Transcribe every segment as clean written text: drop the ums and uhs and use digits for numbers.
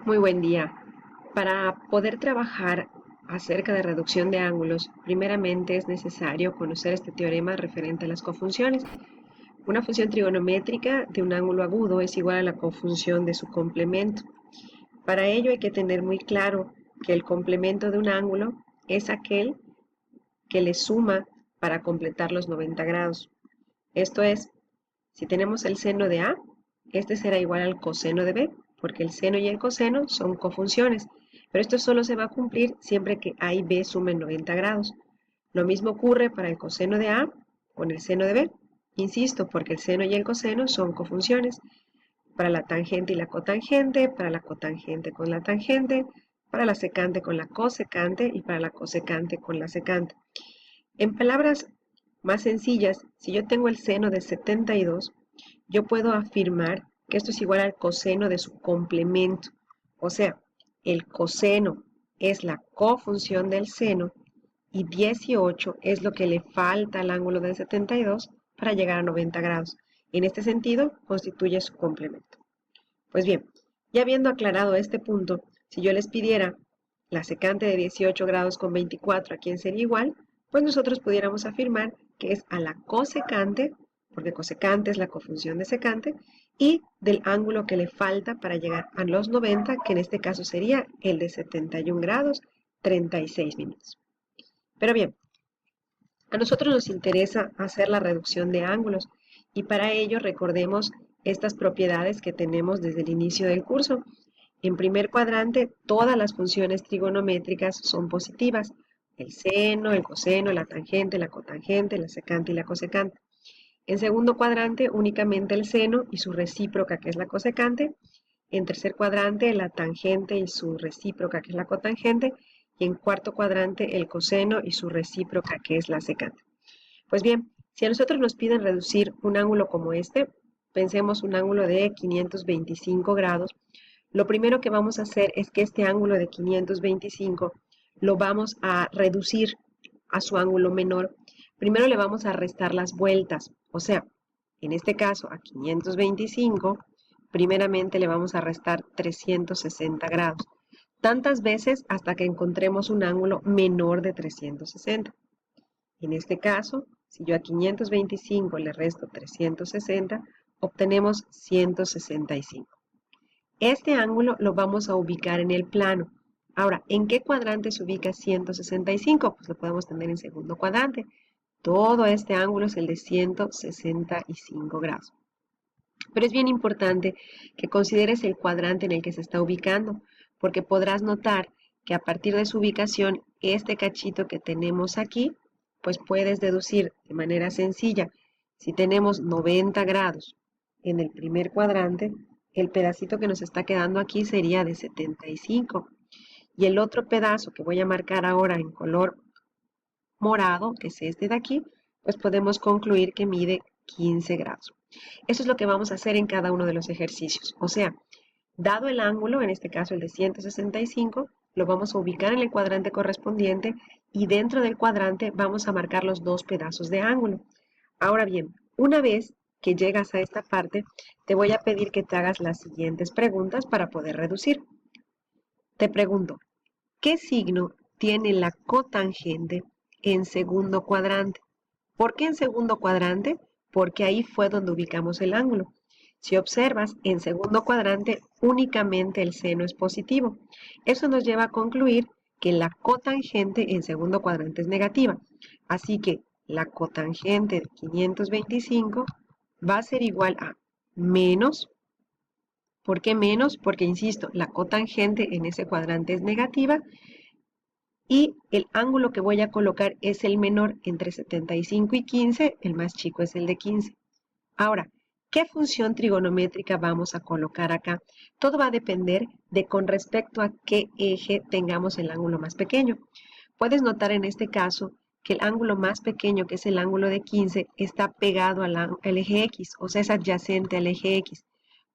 Muy buen día. Para poder trabajar acerca de reducción de ángulos, primeramente es necesario conocer este teorema referente a las cofunciones. Una función trigonométrica de un ángulo agudo es igual a la cofunción de su complemento. Para ello hay que tener muy claro que el complemento de un ángulo es aquel que le suma para completar los 90 grados. Esto es, si tenemos el seno de A, este será igual al coseno de B, porque el seno y el coseno son cofunciones, pero esto solo se va a cumplir siempre que A y B sumen 90 grados. Lo mismo ocurre para el coseno de A con el seno de B, insisto, porque el seno y el coseno son cofunciones, para la tangente y la cotangente, para la cotangente con la tangente, para la secante con la cosecante y para la cosecante con la secante. En palabras más sencillas, si yo tengo el seno de 72, yo puedo afirmar que esto es igual al coseno de su complemento. O sea, el coseno es la cofunción del seno y 18 es lo que le falta al ángulo del 72 para llegar a 90 grados. En este sentido, constituye su complemento. Pues bien, ya habiendo aclarado este punto, si yo les pidiera la secante de 18 grados con 24, ¿a quién sería igual? Pues nosotros pudiéramos afirmar que es a la cosecante, porque cosecante es la cofunción de secante, y del ángulo que le falta para llegar a los 90, que en este caso sería el de 71 grados 36 minutos. Pero bien, a nosotros nos interesa hacer la reducción de ángulos y para ello recordemos estas propiedades que tenemos desde el inicio del curso. En primer cuadrante, todas las funciones trigonométricas son positivas. El seno, el coseno, la tangente, la cotangente, la secante y la cosecante. En segundo cuadrante, únicamente el seno y su recíproca, que es la cosecante. En tercer cuadrante, la tangente y su recíproca, que es la cotangente. Y en cuarto cuadrante, el coseno y su recíproca, que es la secante. Pues bien, si a nosotros nos piden reducir un ángulo como este, pensemos un ángulo de 525 grados, lo primero que vamos a hacer es que este ángulo de 525 lo vamos a reducir a su ángulo menor. Primero le vamos a restar las vueltas, o sea, en este caso a 525, primeramente le vamos a restar 360 grados, tantas veces hasta que encontremos un ángulo menor de 360. En este caso, si yo a 525 le resto 360, obtenemos 165. Este ángulo lo vamos a ubicar en el plano. Ahora, ¿en qué cuadrante se ubica 165? Pues lo podemos tener en segundo cuadrante. Todo este ángulo es el de 165 grados. Pero es bien importante que consideres el cuadrante en el que se está ubicando, porque podrás notar que a partir de su ubicación, este cachito que tenemos aquí, pues puedes deducir de manera sencilla. Si tenemos 90 grados en el primer cuadrante, el pedacito que nos está quedando aquí sería de 75. Y el otro pedazo que voy a marcar ahora en color morado, que es este de aquí, pues podemos concluir que mide 15 grados. Eso es lo que vamos a hacer en cada uno de los ejercicios. O sea, dado el ángulo, en este caso el de 165, lo vamos a ubicar en el cuadrante correspondiente y dentro del cuadrante vamos a marcar los dos pedazos de ángulo. Ahora bien, una vez que llegas a esta parte, te voy a pedir que te hagas las siguientes preguntas para poder reducir. Te pregunto, ¿qué signo tiene la cotangente en segundo cuadrante? ¿Por qué en segundo cuadrante? Porque ahí fue donde ubicamos el ángulo. Si observas, en segundo cuadrante únicamente el seno es positivo. Eso nos lleva a concluir que la cotangente en segundo cuadrante es negativa. Así que la cotangente de 525 va a ser igual a menos. ¿Por qué menos? Porque, insisto, la cotangente en ese cuadrante es negativa y el ángulo que voy a colocar es el menor entre 75 y 15, el más chico es el de 15. Ahora, ¿qué función trigonométrica vamos a colocar acá? Todo va a depender de con respecto a qué eje tengamos el ángulo más pequeño. Puedes notar en este caso que el ángulo más pequeño, que es el ángulo de 15, está pegado al eje X, o sea, es adyacente al eje X.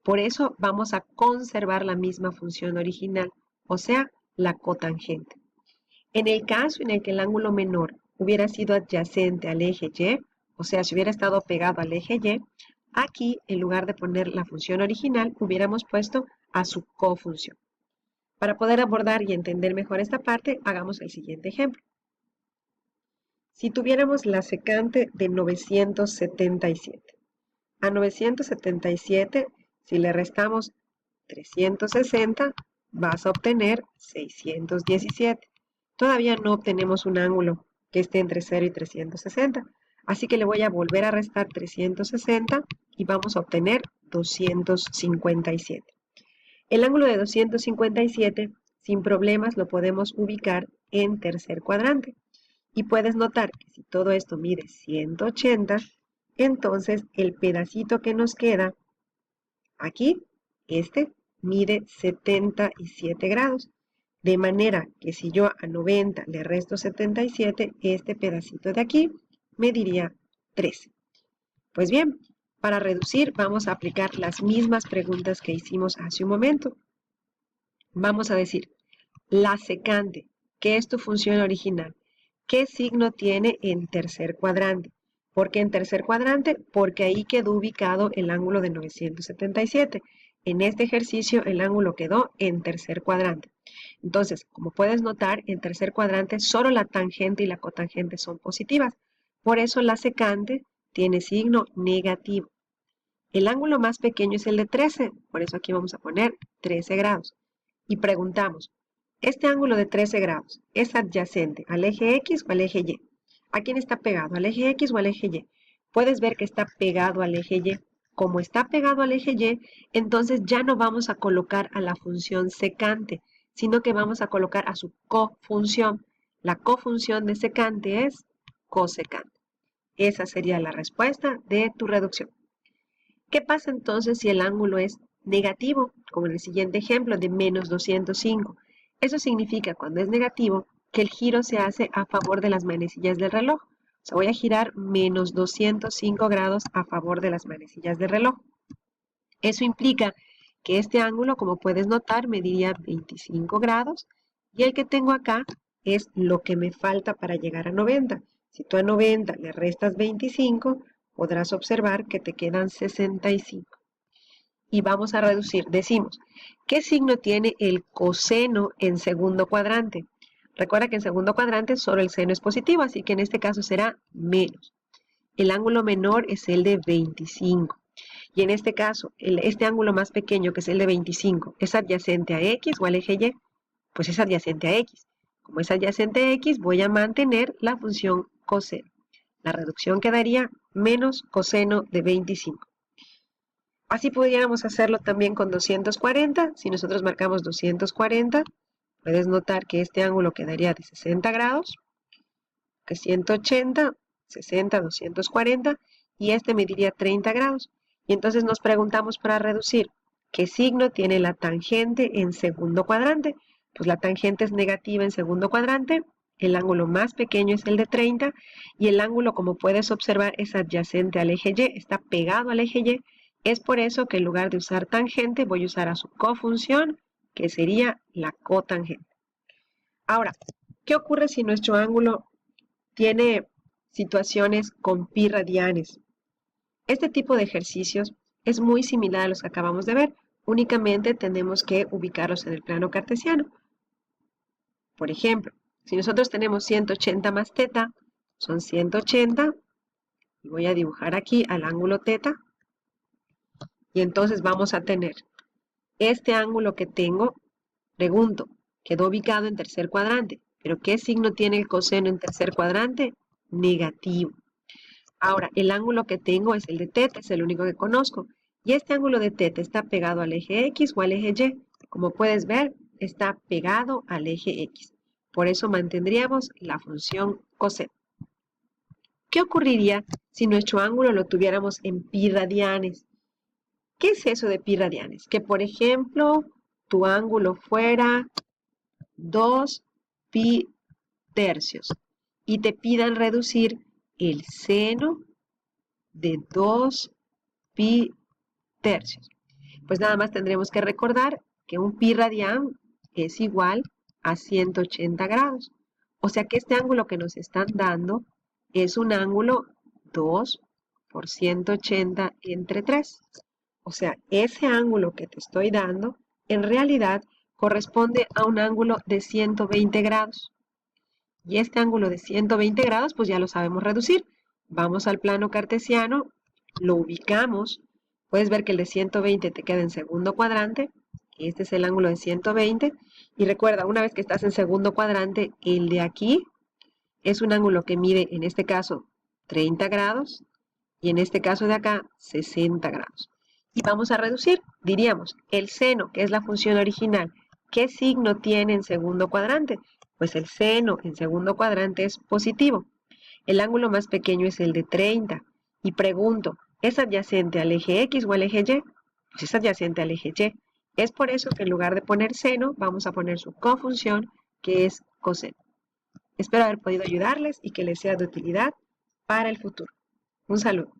Por eso vamos a conservar la misma función original, o sea, la cotangente. En el caso en el que el ángulo menor hubiera sido adyacente al eje Y, o sea, si hubiera estado pegado al eje Y, aquí, en lugar de poner la función original, hubiéramos puesto a su cofunción. Para poder abordar y entender mejor esta parte, hagamos el siguiente ejemplo. Si tuviéramos la secante de 977, a 977, si le restamos 360, vas a obtener 617. Todavía no obtenemos un ángulo que esté entre 0 y 360, así que le voy a volver a restar 360 y vamos a obtener 257. El ángulo de 257, sin problemas, lo podemos ubicar en tercer cuadrante. Y puedes notar que si todo esto mide 180, entonces el pedacito que nos queda aquí, este, mide 77 grados. De manera que si yo a 90 le resto 77, este pedacito de aquí mediría 13. Pues bien, para reducir vamos a aplicar las mismas preguntas que hicimos hace un momento. Vamos a decir, la secante, que es tu función original, ¿qué signo tiene en tercer cuadrante? ¿Por qué en tercer cuadrante? Porque ahí quedó ubicado el ángulo de 977. En este ejercicio el ángulo quedó en tercer cuadrante. Entonces, como puedes notar, en tercer cuadrante solo la tangente y la cotangente son positivas. Por eso la secante tiene signo negativo. El ángulo más pequeño es el de 13, por eso aquí vamos a poner 13 grados. Y preguntamos, ¿este ángulo de 13 grados es adyacente al eje X o al eje Y? ¿A quién está pegado? ¿Al eje X o al eje Y? Puedes ver que está pegado al eje Y. Como está pegado al eje Y, entonces ya no vamos a colocar a la función secante, sino que vamos a colocar a su cofunción. La cofunción de secante es cosecante. Esa sería la respuesta de tu reducción. ¿Qué pasa entonces si el ángulo es negativo? Como en el siguiente ejemplo de menos 205. Eso significa, cuando es negativo, que el giro se hace a favor de las manecillas del reloj. O sea, voy a girar menos 205 grados a favor de las manecillas del reloj. Eso implica que este ángulo, como puedes notar, mediría 25 grados y el que tengo acá es lo que me falta para llegar a 90. Si tú a 90 le restas 25, podrás observar que te quedan 65. Y vamos a reducir. Decimos, ¿qué signo tiene el coseno en segundo cuadrante? Recuerda que en segundo cuadrante solo el seno es positivo, así que en este caso será menos. El ángulo menor es el de 25. Y en este caso, este ángulo más pequeño, que es el de 25, ¿es adyacente a X o al eje Y? Pues es adyacente a X. Como es adyacente a X, voy a mantener la función coseno. La reducción quedaría menos coseno de 25. Así pudiéramos hacerlo también con 240. Si nosotros marcamos 240, puedes notar que este ángulo quedaría de 60 grados, que 180, 60, 240, y este mediría 30 grados. Y entonces nos preguntamos para reducir, ¿qué signo tiene la tangente en segundo cuadrante? Pues la tangente es negativa en segundo cuadrante, el ángulo más pequeño es el de 30, y el ángulo, como puedes observar, es adyacente al eje Y, está pegado al eje Y. Es por eso que en lugar de usar tangente, voy a usar a su cofunción, que sería la cotangente. Ahora, ¿qué ocurre si nuestro ángulo tiene situaciones con pi radianes? Este tipo de ejercicios es muy similar a los que acabamos de ver, únicamente tenemos que ubicarlos en el plano cartesiano. Por ejemplo, si nosotros tenemos 180 más teta, son 180, y voy a dibujar aquí al ángulo teta, y entonces vamos a tener este ángulo que tengo. Pregunto, quedó ubicado en tercer cuadrante, pero ¿qué signo tiene el coseno en tercer cuadrante? Negativo. Ahora, el ángulo que tengo es el de teta, es el único que conozco. Y este ángulo de teta está pegado al eje X o al eje Y. Como puedes ver, está pegado al eje X. Por eso mantendríamos la función coseno. ¿Qué ocurriría si nuestro ángulo lo tuviéramos en pi radianes? ¿Qué es eso de pi radianes? Que, por ejemplo, tu ángulo fuera 2 pi tercios y te pidan reducir el seno de 2 pi tercios. Pues nada más tendremos que recordar que un pi radian es igual a 180 grados. O sea que este ángulo que nos están dando es un ángulo 2 por 180 entre 3. O sea, ese ángulo que te estoy dando, en realidad corresponde a un ángulo de 120 grados. Y este ángulo de 120 grados, pues ya lo sabemos reducir. Vamos al plano cartesiano, lo ubicamos. Puedes ver que el de 120 te queda en segundo cuadrante. Este es el ángulo de 120. Y recuerda, una vez que estás en segundo cuadrante, el de aquí es un ángulo que mide, en este caso, 30 grados. Y en este caso de acá, 60 grados. Y vamos a reducir. Diríamos, el seno, que es la función original, ¿qué signo tiene en segundo cuadrante? Pues el seno en segundo cuadrante es positivo. El ángulo más pequeño es el de 30. Y pregunto, ¿es adyacente al eje X o al eje Y? Pues es adyacente al eje Y. Es por eso que en lugar de poner seno, vamos a poner su cofunción, que es coseno. Espero haber podido ayudarles y que les sea de utilidad para el futuro. Un saludo.